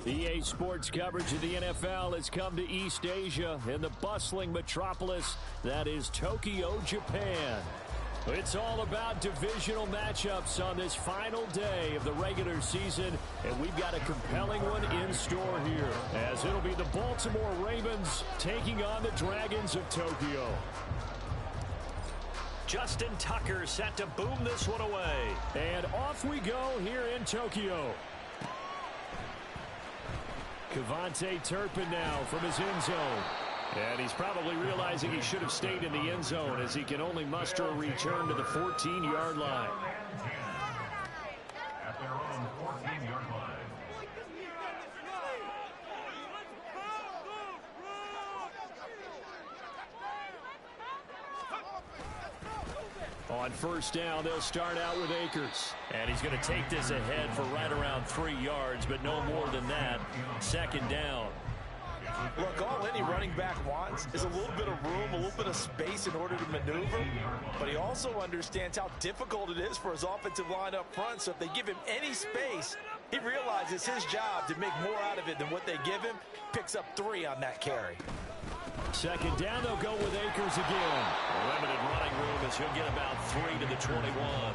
EA Sports coverage of the NFL has come to East Asia in the bustling metropolis that is Tokyo, Japan. It's all about divisional matchups on this final day of the regular season, and we've got a compelling one in store here, as it'll be the Baltimore Ravens taking on the Dragons of Tokyo. Justin Tucker set to boom this one away. And off we go here in Tokyo. Kevontae Turpin now from his end zone. And he's probably realizing he should have stayed in the end zone as he can only muster a return to the 14-yard line. At their own 14-yard line. On first down, they'll start out with Akers. And he's going to take this ahead for right around 3 yards, but no more than that. Second down. Look, all any running back wants is a little bit of room, a little bit of space in order to maneuver. But he also understands how difficult it is for his offensive line up front. So if they give him any space, he realizes his job to make more out of it than what they give him. Picks up 3 on that carry. Second down, they'll go with Akers again. Limited running room as he'll get about 3 to the 21.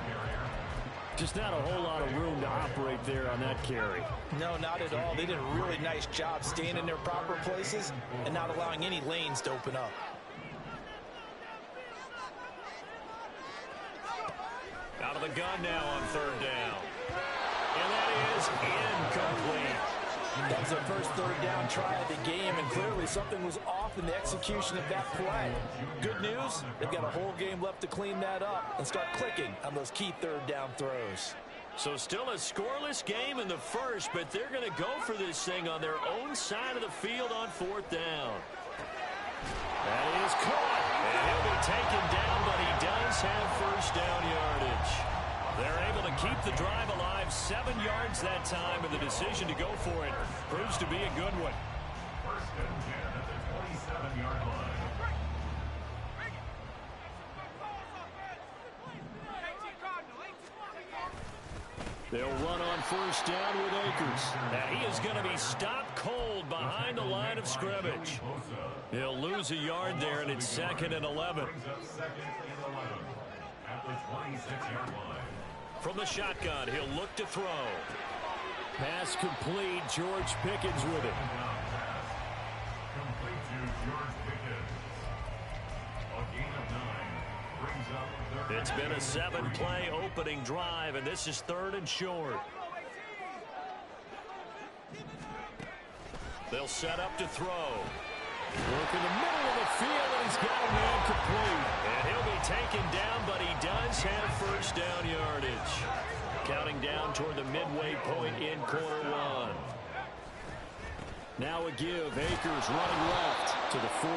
Just not a whole lot of room to operate there on that carry. No, not at all. They did a really nice job staying in their proper places and not allowing any lanes to open up. Out of the gun now on third down. And that is incomplete. That was their first third down try of the game, and clearly something was off in the execution of that play. Good news, they've got a whole game left to clean that up and start clicking on those key third down throws. So still a scoreless game in the first, but they're going to go for this thing on their own side of the field on fourth down. That is caught. And he'll be taken down, but he does have first down yardage. They're able to keep the drive alive, 7 yards that time, and the decision to go for it proves to be a good one. First and 10 at the 27-yard line. They'll run on first down with Akers. And he is going to be stopped cold behind the line of scrimmage. He'll lose a yard there, and it's 2nd and 11. Brings up 2nd and 11 at the 26-yard line. From the shotgun, he'll look to throw. Pass complete. George Pickens with it. Complete to George Pickens. A gain of 9 brings up third. It's been a 7-play opening drive, and this is 3rd and short. They'll set up to throw. Look in the middle of the field, and he's got a man complete. And he'll be taken down, but he does have first down yardage. Counting down toward the midway point in quarter one. Now a give. Akers running left to the 43,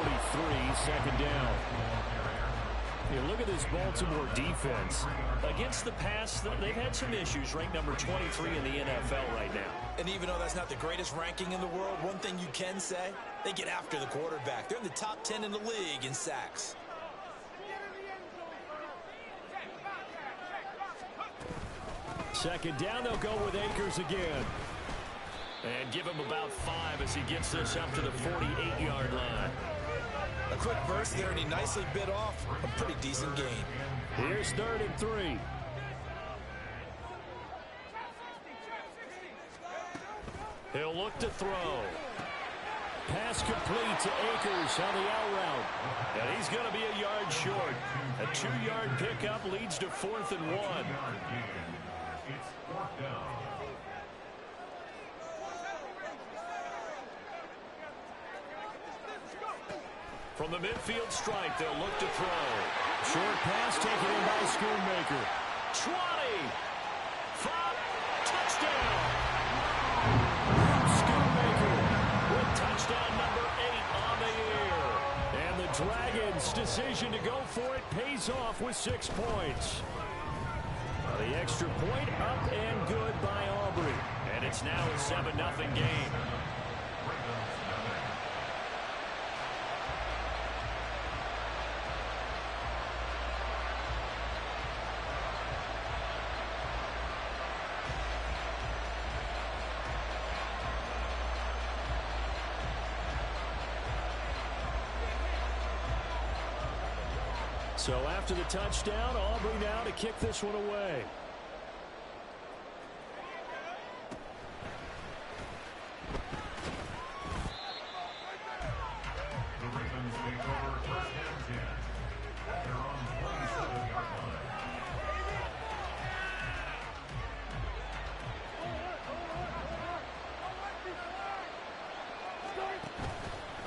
second down. Hey, look at this Baltimore defense. Against the pass, they've had some issues. Ranked number 23 in the NFL right now. And even though that's not the greatest ranking in the world, one thing you can say, they get after the quarterback. They're in the top 10 in the league in sacks. Second down, they'll go with Akers again. And give him about 5 as he gets this up to the 48-yard line. A quick burst there, and he nicely bit off a pretty decent gain. Here's 3rd and 3. He'll look to throw. Pass complete to Akers on the out route. And he's going to be a yard short. A 2-yard pickup leads to 4th and 1. It's 4th down. From the midfield stripe, they'll look to throw. Short pass taken in by Schoonmaker. 20. 5. Touchdown. Schoonmaker with touchdown number 8 on the year. And the Dragons' decision to go for it pays off with 6 points. The extra point up and good by Aubrey. And it's now a 7-0 game. So after the touchdown, Aubrey now to kick this one away. The Ravens take over first and 10. They're on 27-yard line.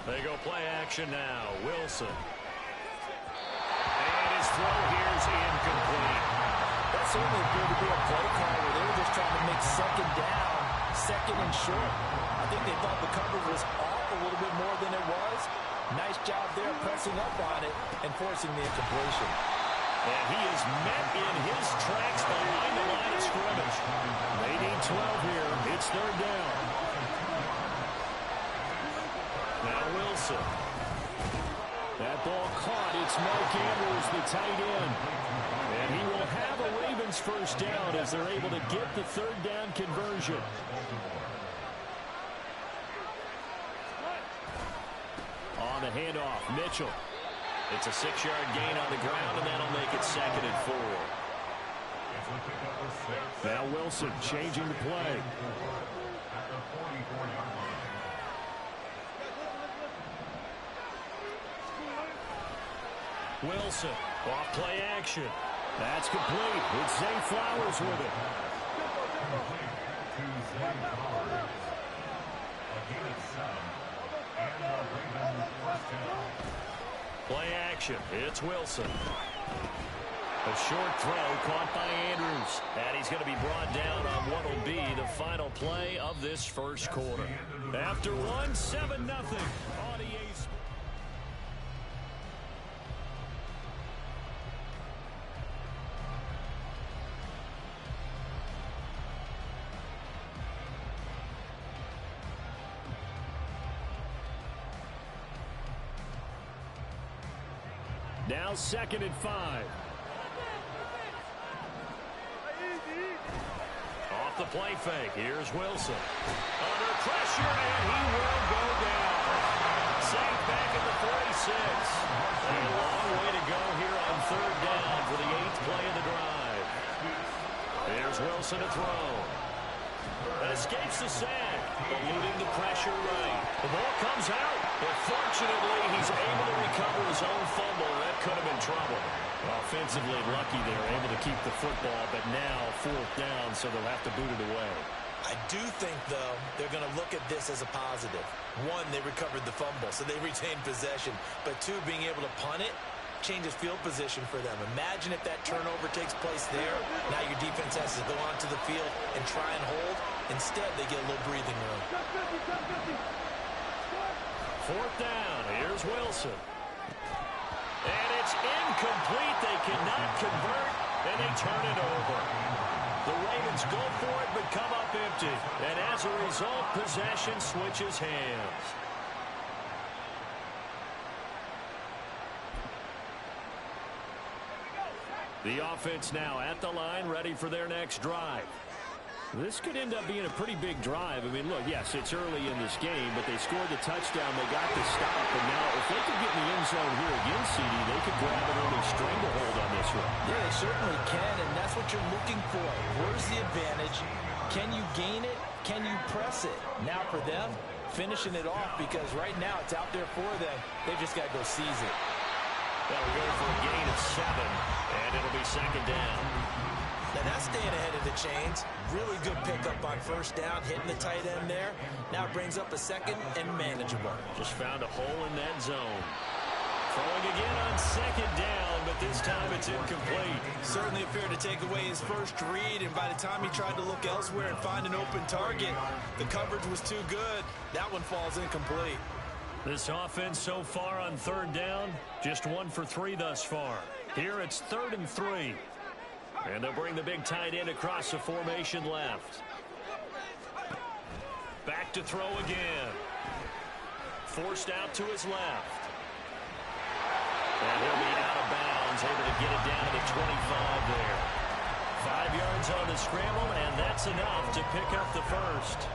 They go play action now. Wilson. And his throw here is incomplete. That certainly appeared to be a play call where they were just trying to make second down, second and short. I think they thought the coverage was off a little bit more than it was. Nice job there pressing up on it and forcing the incompletion. And he is met in his tracks behind the line of scrimmage. They need 12 here. It's third down. Now Wilson. That ball caught. It's Mark Andrews, the tight end. And he will have a Ravens first down as they're able to get the third down conversion. On the handoff, Mitchell. It's a 6-yard gain on the ground, and that'll make it 2nd and 4. Now Wilson changing the play. Wilson off play action. That's complete. It's Zay Flowers with it. Play action. It's Wilson. A short throw caught by Andrews. And he's going to be brought down on what will be the final play of this first quarter. After one, 7-0. Now 2nd and 5. Off the play fake. Here's Wilson. Under pressure, and he will go down. Safe back at the 46. A long way to go here on third down for the 8th play of the drive. Here's Wilson to throw. And escapes the sack, eluding the pressure right. The ball comes out, but fortunately he's able to recover his own fumble. That could have been trouble. Offensively lucky they're able to keep the football, but now 4th down, so they'll have to boot it away. I do think, though, they're going to look at this as a positive. One, they recovered the fumble, so they retained possession. But two, being able to punt it changes field position for them. Imagine if that turnover takes place there. Now your defense has to go onto the field and try and hold. Instead, they get a little breathing room. 4th down. Here's Wilson. And it's incomplete. They cannot convert, and they turn it over. The Ravens go for it, but come up empty. And as a result, possession switches hands. The offense now at the line, ready for their next drive. This could end up being a pretty big drive. I mean, look, yes, it's early in this game, but they scored the touchdown. They got the stop, and now if they could get in the end zone here again, CD, they could grab an early stranglehold on this one. Yeah, they certainly can, and that's what you're looking for. Where's the advantage? Can you gain it? Can you press it? Now for them, finishing it off, because right now it's out there for them. They've just got to go seize it. They'll go for a gain of 7, and it'll be 2nd down. Now that's staying ahead of the chains. Really good pickup on first down, hitting the tight end there. Now it brings up a 2nd and manageable. Just found a hole in that zone. Throwing again on 2nd down, but this time it's incomplete. Certainly appeared to take away his first read, and by the time he tried to look elsewhere and find an open target, the coverage was too good. That one falls incomplete. This offense so far on 3rd down, just 1 for 3 thus far. Here it's 3rd and 3. And they'll bring the big tight end across the formation left. Back to throw again. Forced out to his left. And he'll be out of bounds, able to get it down to the 25 there. 5 yards on the scramble, and that's enough to pick up the first.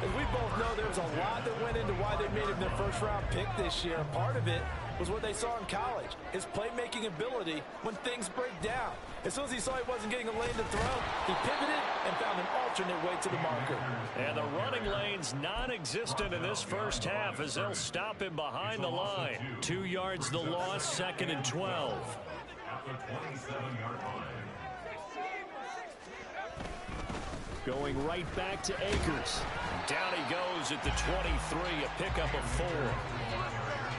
As we both know, there was a lot that went into why they made him their first-round pick this year. Part of it was what they saw in college, his playmaking ability when things break down. As soon as he saw he wasn't getting a lane to throw, he pivoted and found an alternate way to the marker. And the running lane's non-existent in this first half as they'll stop him behind the line. 2 yards the loss, 2nd and 12. At the 27-yard line. Going right back to Akers. Down he goes at the 23, a pickup of 4.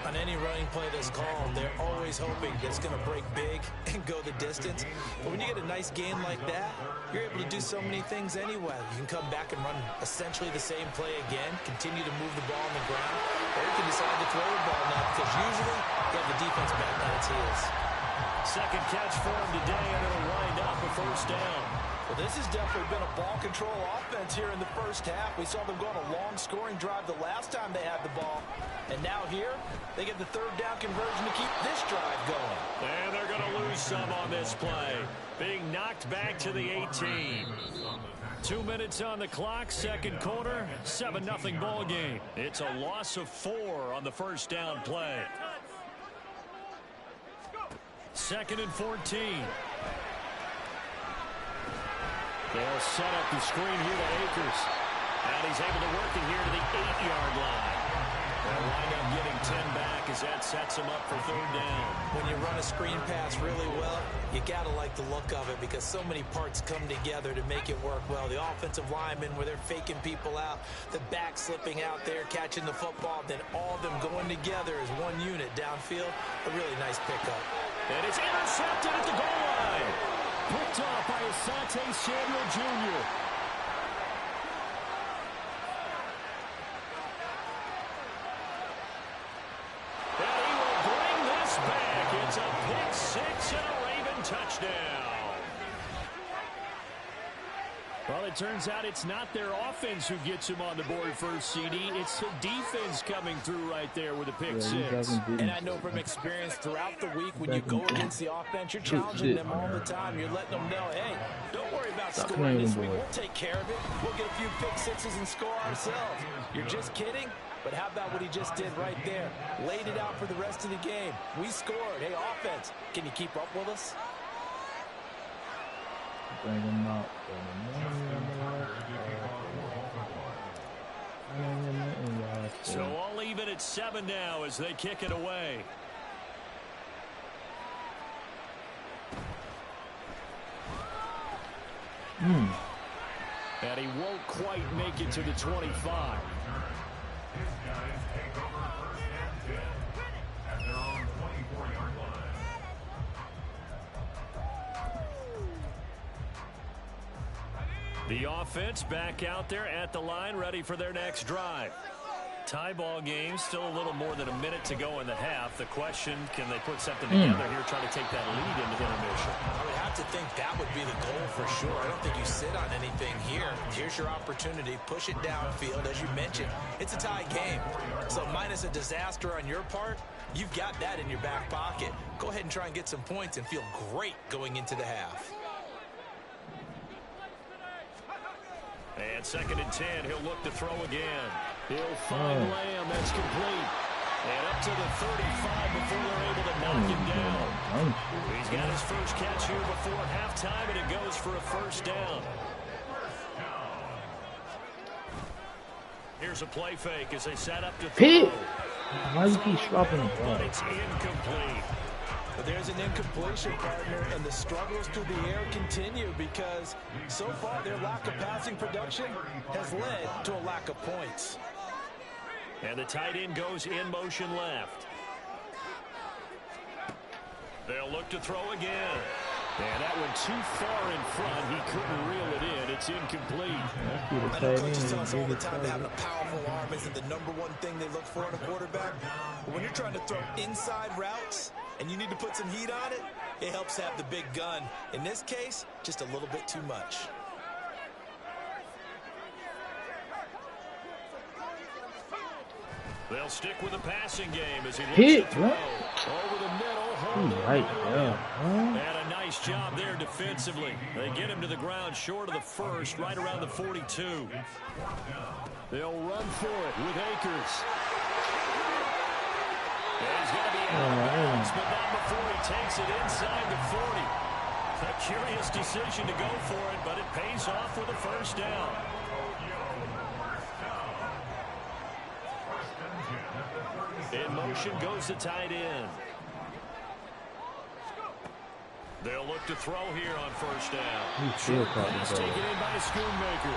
On any running play that's called, they're always hoping that it's going to break big and go the distance. But when you get a nice gain like that, you're able to do so many things anyway. You can come back and run essentially the same play again, continue to move the ball on the ground, or you can decide to throw the ball now because usually you have the defense back on its heels. Second catch for him today, and it'll wind up a first down. Well, this has definitely been a ball control offense here in the first half. We saw them go on a long scoring drive the last time they had the ball. And now here, they get the third down conversion to keep this drive going. And they're going to lose some on this play. Being knocked back to the 18. 2 minutes on the clock, second quarter, 7-0 ball game. It's a loss of 4 on the first down play. 2nd and 14. They'll set up the screen here to Akers. And he's able to work it here to the 8-yard line. They'll wind up getting 10 back as that sets him up for third down. When you run a screen pass really well, you got to like the look of it because so many parts come together to make it work well. The offensive linemen where they're faking people out, the back slipping out there, catching the football, then all of them going together as one unit downfield. A really nice pickup. And it's intercepted at the goal line. Picked off by Asante Samuel Jr. And he will bring this back. It's a pick six and a Raven touchdown. Well, it turns out it's not their offense who gets him on the board first, CD. It's the defense coming through right there with a pick six. And I know from experience throughout the week when you go against the offense, you're challenging them all the time. You're letting them know, hey, don't worry about scoring this week. We'll take care of it. We'll get a few pick sixes and score ourselves. You're just kidding? But how about what he just did right there? Laid it out for the rest of the game. We scored. Hey, offense, can you keep up with us? Bring him up. So all even at 7 now as they kick it away. And he won't quite make it to the 25. His guys take over first and 10 at their own 24-yard line. The offense back out there at the line, ready for their next drive. Tie ball game, still a little more than a minute to go in the half. The question, can they put something together here, try to take that lead into the intermission? I would have to think that would be the goal for sure. I don't think you sit on anything here. Here's your opportunity. Push it downfield. As you mentioned, it's a tie game. So minus a disaster on your part, you've got that in your back pocket. Go ahead and try and get some points and feel great going into the half. And 2nd and 10, he'll look to throw again. He'll find Lamb, that's complete. And up to the 35 before they're able to knock him down. He's got his first catch here before halftime, and it goes for a first down. Here's a play fake as they set up to throw. Why is he dropping the ball? But it's incomplete. But there's an incompletion, partner, and the struggles through the air continue because so far their lack of passing production has led to a lack of points. And the tight end goes in motion left. They'll look to throw again. And that one too far in front. He couldn't reel it in. It's incomplete. I know coaches tell us all the time that having a powerful arm isn't the #1 thing they look for in a quarterback. But when you're trying to throw inside routes and you need to put some heat on it, it helps have the big gun. In this case, just a little bit too much. They'll stick with the passing game as he looks Hit, to throw. what? Over the middle. He's right there. And a nice job there defensively. They get him to the ground short of the first, right around the 42. They'll run for it with Akers. And he's going to be out of bounds, but not before he takes it inside the 40. A curious decision to go for it, but it pays off with a first down. In motion goes the tight end. They'll look to throw here on first down. Short pass taken in by Schoonmaker.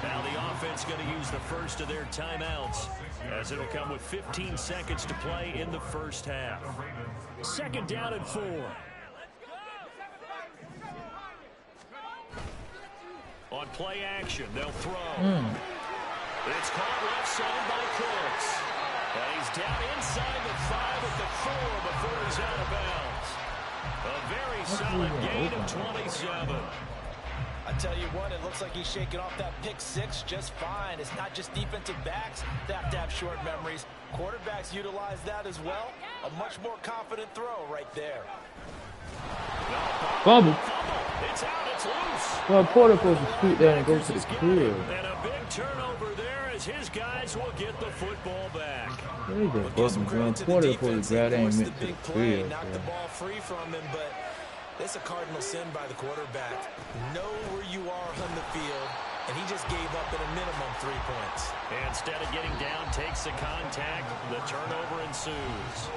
Now the offense going to use the first of their timeouts, as it'll come with 15 seconds to play in the first half. Second down and 4. On play action, they'll throw. It's caught left side by Cooks. And he's down inside the 5 at the 4 before he's out of bounds. A very solid gain of 27. I tell you what, it looks like he's shaking off that pick 6 just fine. It's not just defensive backs that have to have short memories. Quarterbacks utilize that as well. A much more confident throw right there. Fumble. It's out, it's loose. Well, Porter goes to scoot there and goes to the field. And a big turnover there as his guys will get the football back. They just bumping John Porter for the grad ain't meant to the field. Knocked the ball free from him, but it's a cardinal sin by the quarterback. Know where you are on the field, and he just gave up at a minimum 3 points. Instead of getting down, takes the contact. The turnover ensues.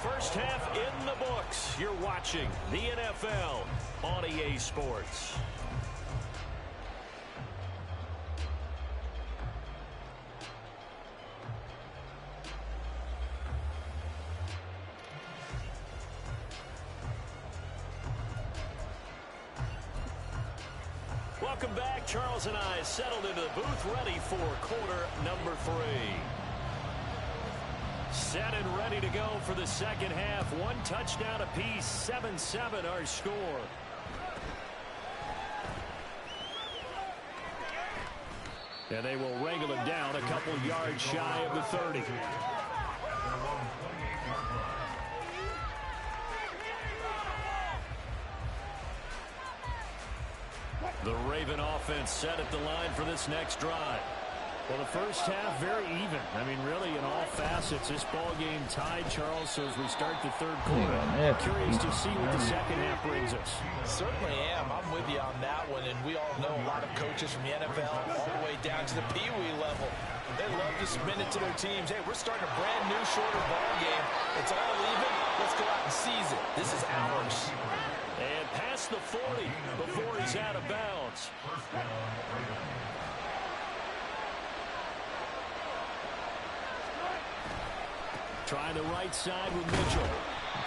First half in the books. You're watching the NFL on EA Sports. Welcome back. Charles and I settled into the booth, ready for quarter number 3. Set and ready to go for the second half. 1 touchdown apiece, 7-7 our score. And they will wrangle him down a couple yards shy of the 30. The Raven offense set at the line for this next drive. Well, the first half, very even. I mean, really, in all facets, this ball game tied, Charles, so as we start the third quarter. Curious to see what the second half brings us. Certainly am. I'm with you on that one, and we all know a lot of coaches from the NFL all the way down to the Pee-wee level. They love to spin it to their teams. Hey, we're starting a brand new, shorter ball game. It's all even. Let's go out and seize it. This is ours. And past the 40 before he's out of bounds. Trying the right side with Mitchell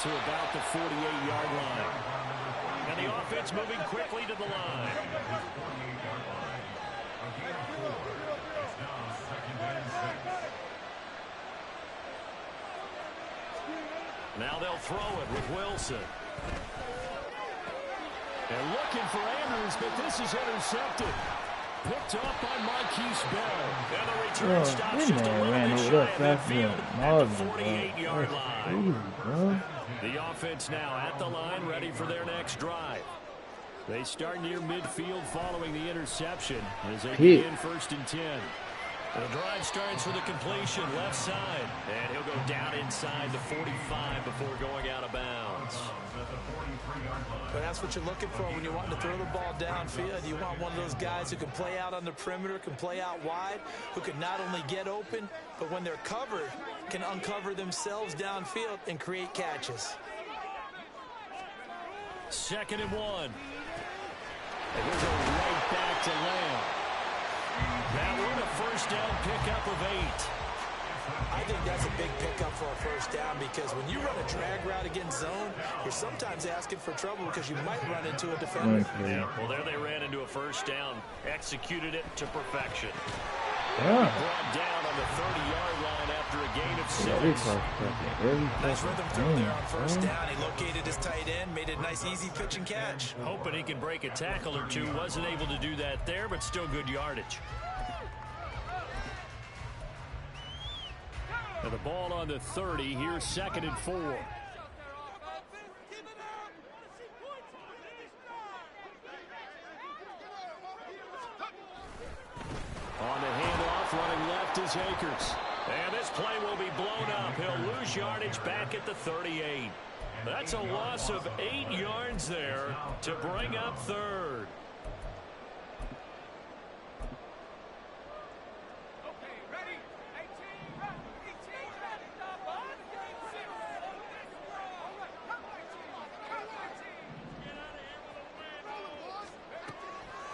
to about the 48-yard line. And the offense moving quickly to the line. Now they'll throw it with Wilson. They're looking for Andrews, but this is intercepted. Picked up by Marquise Bell. And the return stops just a little bit shy of midfield at the 48-yard line. The offense now at the line, ready for their next drive. They start near midfield following the interception as they begin 1st and 10. The drive starts with a completion left side, and he'll go down inside the 45 before going out of bounds. But that's what you're looking for when you want to throw the ball downfield. You want one of those guys who can play out on the perimeter, can play out wide, who can not only get open, but when they're covered, can uncover themselves downfield and create catches. 2nd and 1. And we'll go right back to Lamb. Now we're in a first down pickup of 8. I think that's a big pickup for a first down because when you run a drag route against zone, you're sometimes asking for trouble because you might run into a defender. Yeah, well, there they ran into a first down, executed it to perfection. Yeah. Brought down on the 30-yard line after a gain of 6. Nice rhythm throw there on first down. He located his tight end, made a nice easy pitch and catch. Hoping he can break a tackle or two. Wasn't able to do that there, but still good yardage. And the ball on the 30. Here's 2nd and 4. On the handoff, running left is Akers. And this play will be blown up. He'll lose yardage back at the 38. That's a loss of 8 yards there to bring up 3rd.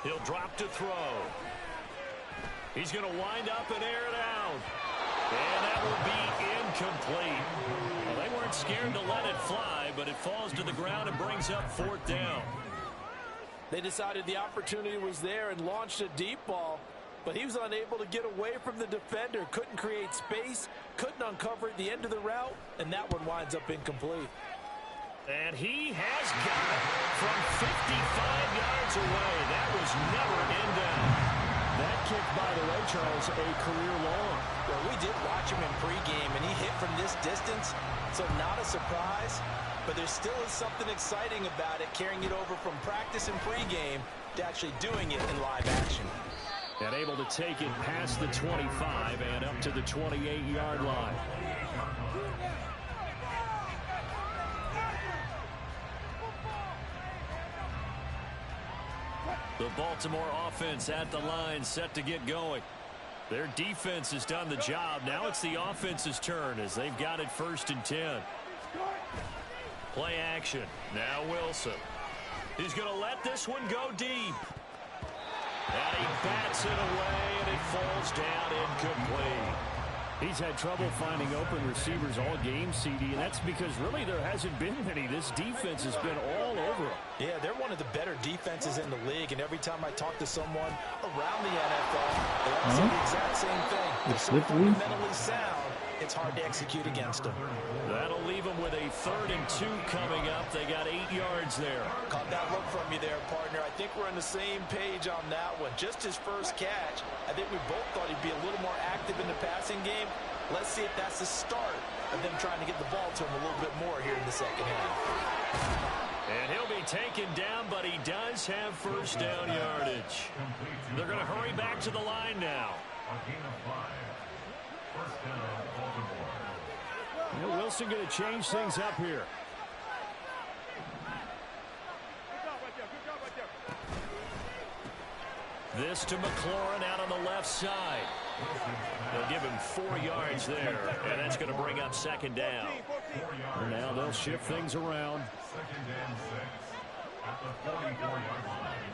He'll drop to throw. He's going to wind up and air it out. And that will be incomplete. Well, they weren't scared to let it fly, but it falls to the ground and brings up 4th down. They decided the opportunity was there and launched a deep ball, but he was unable to get away from the defender, couldn't create space, couldn't uncover at the end of the route, and that one winds up incomplete. And he has got it from 55 yards away. That was never in down. That kick, by the way, Charles, a career long. Well, we did watch him in pregame, and he hit from this distance, so not a surprise. But there still is something exciting about it, carrying it over from practice and pregame to actually doing it in live action. And able to take it past the 25 and up to the 28-yard line. The Baltimore offense at the line, set to get going. Their defense has done the job. Now it's the offense's turn as they've got it 1st and 10. Play action. Now Wilson. He's going to let this one go deep. And he bats it away, and it falls down incomplete. He's had trouble finding open receivers all game, CD, and that's because really there hasn't been many. This defense has been all over them. Yeah, they're one of the better defenses in the league, and every time I talk to someone around the NFL, they all say the exact same thing. They're so fundamentally sound, it's hard to execute against them. That'll leave them with a 3rd and 2 coming up. They got 8 yards there. Caught that look from you there, partner. I think we're on the same page on that one. Just his first catch, I think we both thought he'd be a little more active in the passing game. Let's see if that's the start of them trying to get the ball to him a little bit more here in the second half. And he'll be taken down, but he does have 1st down yardage. They're going to hurry back to the line now. A gain of 5. 1st down, Baltimore. You know, Wilson going to change things up here. This to McLaurin out on the left side. They'll give him 4 yards there, and that's going to bring up 2nd down. Now they'll shift things around. 2nd and 6 at the 44-yard line.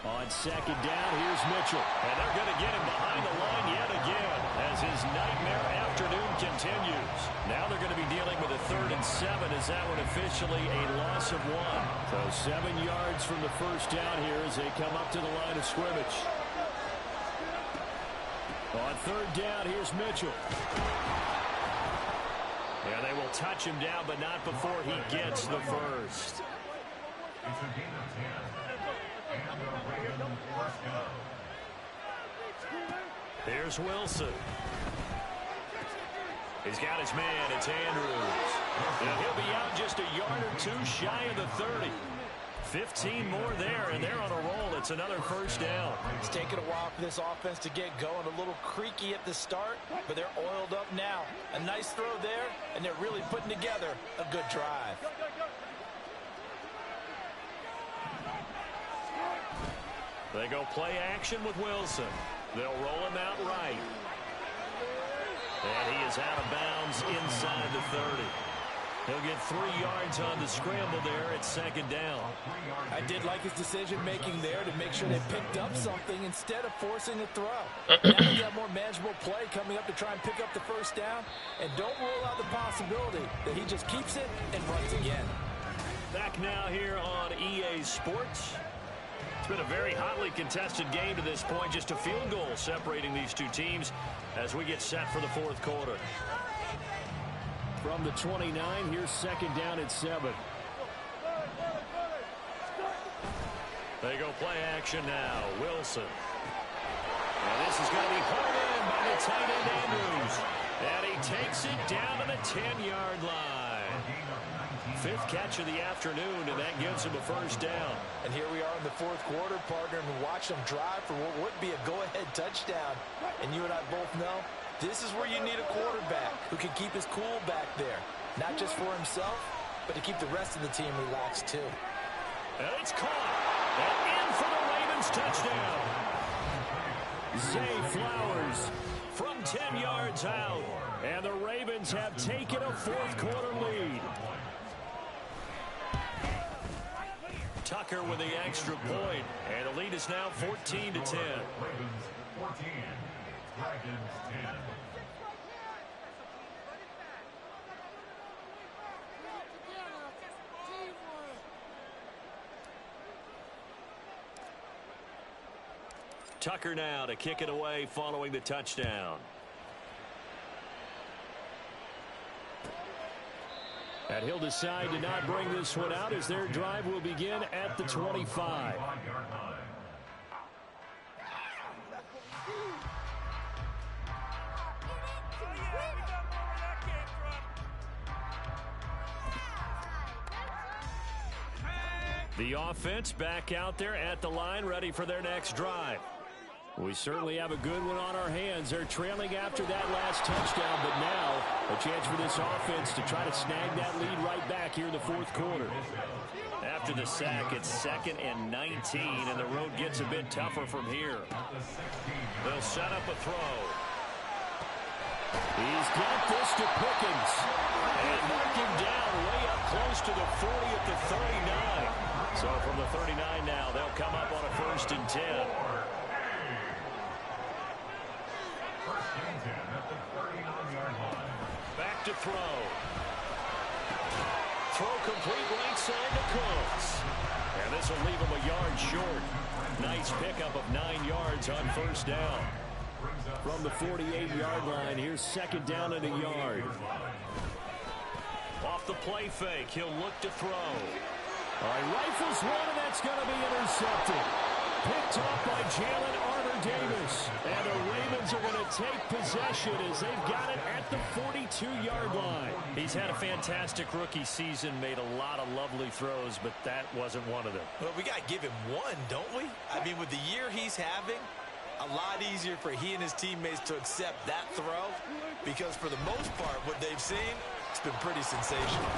On 2nd down, here's Mitchell. And they're going to get him behind the line yet again as his nightmare afternoon continues. Now they're going to be dealing with a 3rd and 7 as that one officially a loss of 1. So 7 yards from the 1st down here as they come up to the line of scrimmage. On 3rd down, here's Mitchell. Yeah, they will touch him down, but not before he gets the 1st. It's a gain of 10. And a Ravens 1st down. Here's Wilson. He's got his man. It's Andrews. Now he'll be out just a yard or 2 shy of the 30. 15 more there, and they're on a roll. It's another 1st down. It's taken a while for this offense to get going. A little creaky at the start, but they're oiled up now. A nice throw there, and they're really putting together a good drive. They go play action with Wilson. They'll roll him out right. And he is out of bounds inside the 30. He'll get 3 yards on the scramble there at 2nd down. I did like his decision-making there to make sure they picked up something instead of forcing a throw. Now they got more manageable play coming up to try and pick up the 1st down. And don't rule out the possibility that he just keeps it and runs again. Back now here on EA Sports. It's been a very hotly contested game to this point. Just a field goal separating these two teams as we get set for the 4th quarter. From the 29, here's 2nd down at 7. They go play action now. Wilson. And this is going to be hard in. taken by the tight end Andrews. And he takes it down to the 10-yard line. 5th catch of the afternoon, and that gives him a first down. And here we are in the 4th quarter, partner, and watch them drive for what would be a go-ahead touchdown. And you and I both know this is where you need a quarterback who can keep his cool back there. Not just for himself, but to keep the rest of the team relaxed, too. And it's caught. And in for the Ravens touchdown. Zay Flowers from 10 yards out. And the Ravens have taken a 4th quarter lead. Tucker with the extra point. And the lead is now 14-10. Ravens 14, Dragons 10. Tucker now to kick it away following the touchdown. And he'll decide to not bring this one out as their drive will begin at the 25. The offense back out there at the line, ready for their next drive. We certainly have a good one on our hands. They're trailing after that last touchdown, but now a chance for this offense to try to snag that lead right back here in the 4th quarter. After the sack, it's 2nd and 19, and the road gets a bit tougher from here. They'll set up a throw. He's got this to Pickens. And marked him down way up close to the 40 at the 39. So from the 39 now, they'll come up on a 1st and 10. Back to throw. Throw complete right side to Cooks. And this will leave him a yard short. Nice pickup of 9 yards on 1st down. From the 48-yard line, here's 2nd down and a yard. Off the play fake, he'll look to throw. All right, rifles one, and that's going to be intercepted. Picked off by Jalen Armour-Davis. And the Ravens are going to take possession as they've got it at the 42-yard line. He's had a fantastic rookie season, made a lot of lovely throws, but that wasn't one of them. Well, we got to give him one, don't we? I mean, with the year he's having, a lot easier for he and his teammates to accept that throw because for the most part, what they've seen, it's been pretty sensational.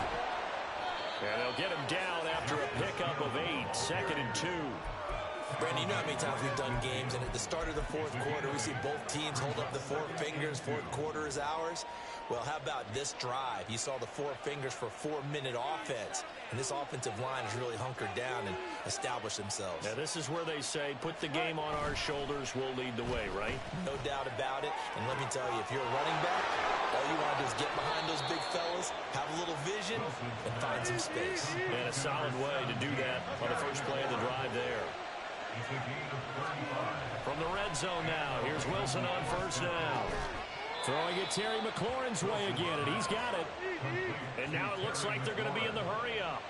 And they'll get him down after a pickup of 8, 2nd and 2. Brandon, you know how many times we've done games, and at the start of the 4th quarter, we see both teams hold up the 4 fingers, 4th quarter is ours. Well, how about this drive? You saw the 4 fingers for 4-minute offense, and this offensive line has really hunkered down and established themselves. Now, this is where they say, put the game on our shoulders, we'll lead the way, right? No doubt about it, and let me tell you, if you're a running back, all you want to do is get behind those big fellas, have a little vision, and find some space. And a solid way to do that on the first play of the drive there. From the red zone now, here's Wilson on 1st down. Throwing it Terry McLaurin's way again, and he's got it. And now it looks like they're going to be in the hurry-up.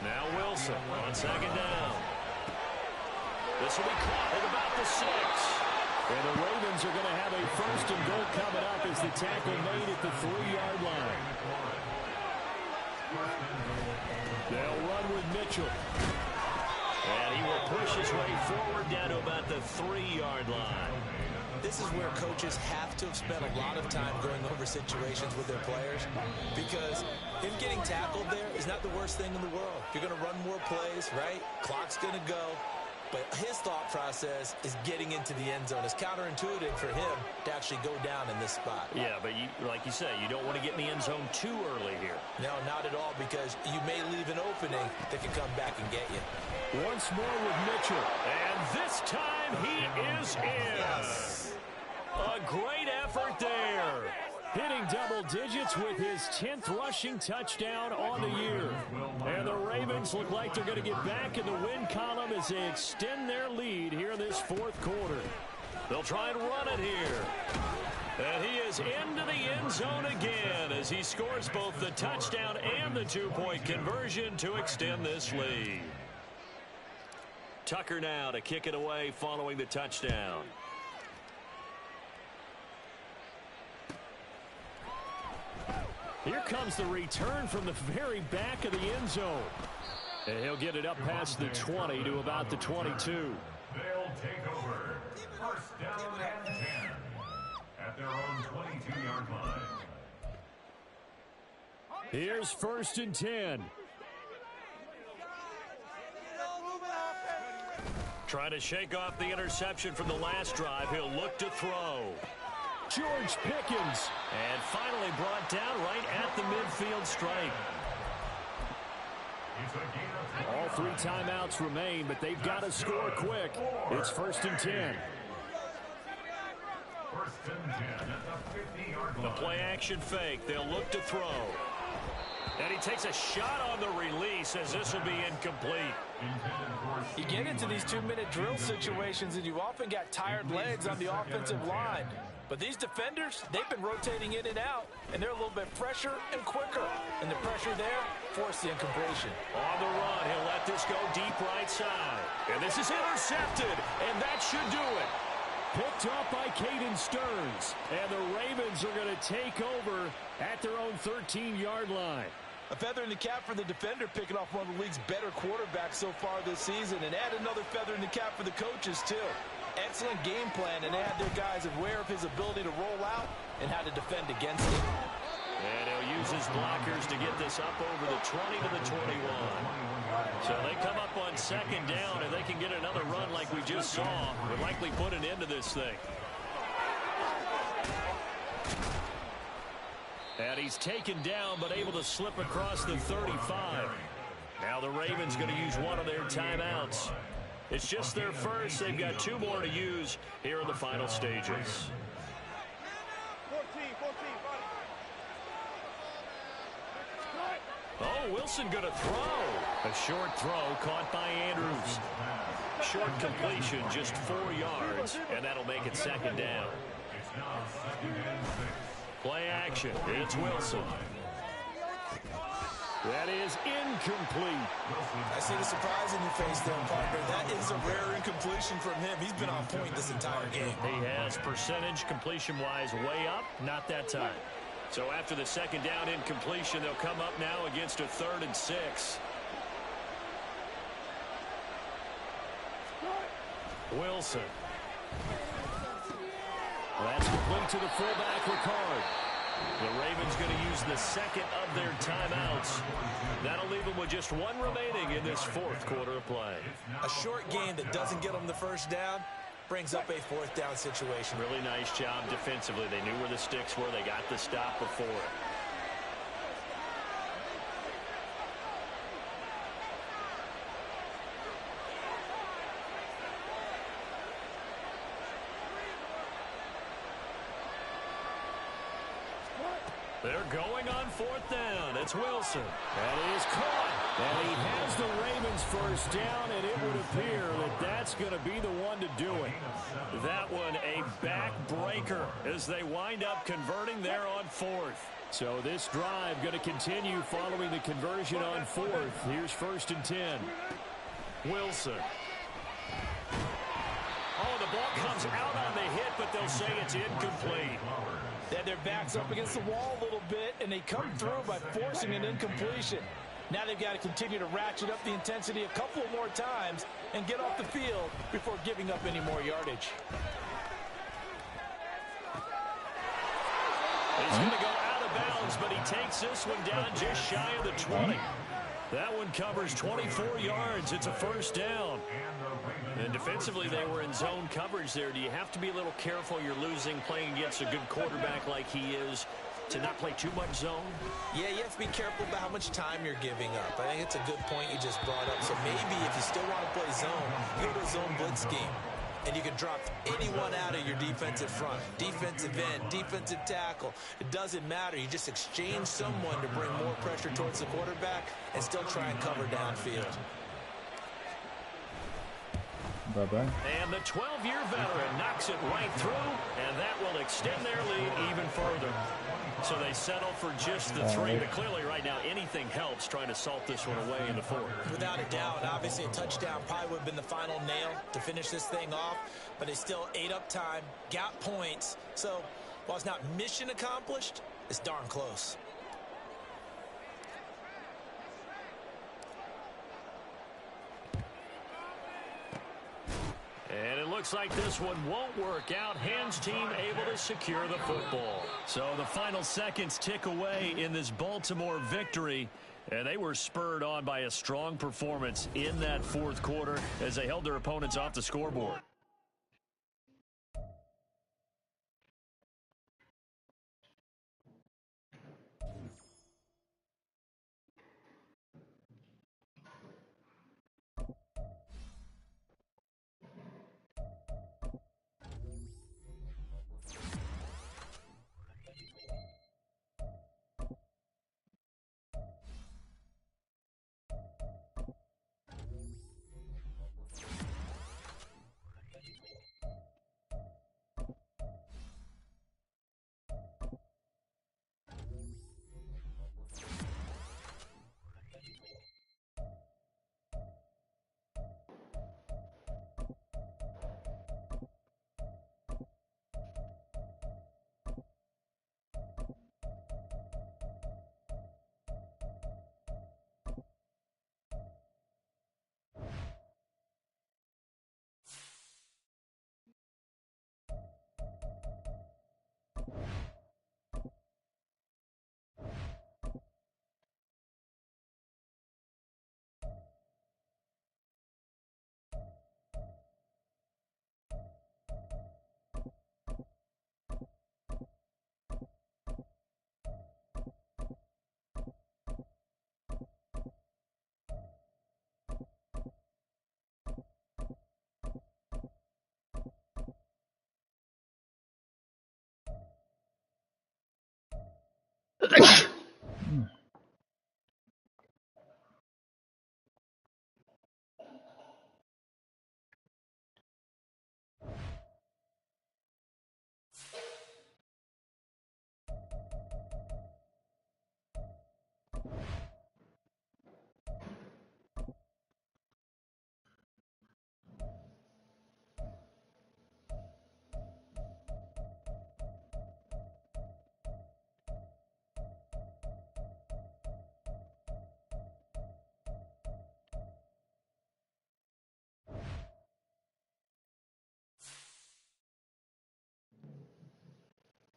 Now Wilson on 2nd down. This will be caught at about the 6. And the Ravens are going to have a 1st and goal coming up as the tackle made at the 3-yard line. They'll run with Mitchell. And he will push his way forward down to about the 3-yard line. This is where coaches have to have spent a lot of time going over situations with their players because him getting tackled there is not the worst thing in the world. You're going to run more plays, right? Clock's going to go. But his thought process is getting into the end zone. It's counterintuitive for him to actually go down in this spot. Yeah, but like you say, you don't want to get in the end zone too early here. No, not at all, because you may leave an opening that can come back and get you. Once more with Mitchell. And this time he is in. Yes. A great effort there. Hitting double digits with his 10th rushing touchdown on the year. And the Ravens look like they're going to get back in the win column as they extend their lead here in this 4th quarter. They'll try and run it here. And he is into the end zone again as he scores both the touchdown and the 2-point conversion to extend this lead. Tucker now to kick it away following the touchdown. Here comes the return from the very back of the end zone. And he'll get it up past the 20 to about the 22. They'll take over. First down and 10 at their own 22-yard line. Here's 1st and 10. Trying to shake off the interception from the last drive. He'll look to throw. George Pickens. And finally brought down right at the midfield stripe. All 3 timeouts remain, but they've got to score quick. It's 1st and 10. First and 10 at the 50-yard line. The play action fake. They'll look to throw. And he takes a shot on the release as this will be incomplete. You get into these 2-minute drill situations and you often got tired legs on the offensive line. But these defenders, they've been rotating in and out, and they're a little bit fresher and quicker. And the pressure there forced the incompletion. On the run, he'll let this go deep right side. And this is intercepted, and that should do it. Picked off by Caden Stearns. And the Ravens are going to take over at their own 13-yard line. A feather in the cap for the defender, picking off one of the league's better quarterbacks so far this season. And add another feather in the cap for the coaches, too. Excellent game plan, and they had their guys aware of his ability to roll out and how to defend against it. And he'll use his blockers to get this up over the 20 to the 21. So they come up on 2nd down, and they can get another run like we just saw. Would likely put an end to this thing. And he's taken down, but able to slip across the 35. Now the Ravens going to use one of their timeouts. It's just their first. They've got 2 more to use here in the final stages. Oh, Wilson going to throw. A short throw caught by Andrews. Short completion, just 4 yards, and that'll make it 2nd down. It's now 2nd and 6. Play action. It's Wilson. That is incomplete. I see the surprise in your face there, partner. That is a rare incompletion from him. He's been on point this entire game. He has percentage completion-wise way up, not that time. So after the 2nd down incompletion, they'll come up now against a 3rd and 6. Wilson. That's complete to the fullback, Ricard. The Ravens going to use the 2nd of their timeouts. That'll leave them with just 1 remaining in this 4th quarter of play. A short game that doesn't get them the first down brings up a 4th down situation. Really nice job defensively. They knew where the sticks were. They got the stop before it. They're going on 4th down. It's Wilson. That is caught. And he has the Ravens first down, and it would appear that that's going to be the one to do it. That one a backbreaker as they wind up converting there on 4th. So this drive going to continue following the conversion on 4th. Here's 1st and 10. Wilson. Oh, the ball comes out on the hit, but they'll say it's incomplete. They had their backs up against the wall a little bit, and they come through by forcing an incompletion. Now they've got to continue to ratchet up the intensity a couple of more times and get off the field before giving up any more yardage. He's going to go out of bounds, but he takes this one down just shy of the 20. That one covers 24 yards. It's a 1st down. And defensively, they were in zone coverage there. Do you have to be a little careful? You're losing playing against a good quarterback like he is to not play too much zone? Yeah, you have to be careful about how much time you're giving up. I think it's a good point you just brought up. So maybe if you still want to play zone, go to a zone blitz scheme. And you can drop anyone out of your defensive front. Defensive end, defensive tackle. It doesn't matter. You just exchange someone to bring more pressure towards the quarterback and still try and cover downfield. Bye-bye. And the 12-year veteran knocks it right through, and that will extend their lead even further. So they settle for just the 3. But clearly right now anything helps trying to salt this one away in the 4th. Without a doubt, obviously a touchdown probably would have been the final nail to finish this thing off. But they still ate up time, got points. So while it's not mission accomplished, it's darn close. And it looks like this one won't work out. Hans team able to secure the football. So the final seconds tick away in this Baltimore victory. And they were spurred on by a strong performance in that 4th quarter as they held their opponents off the scoreboard.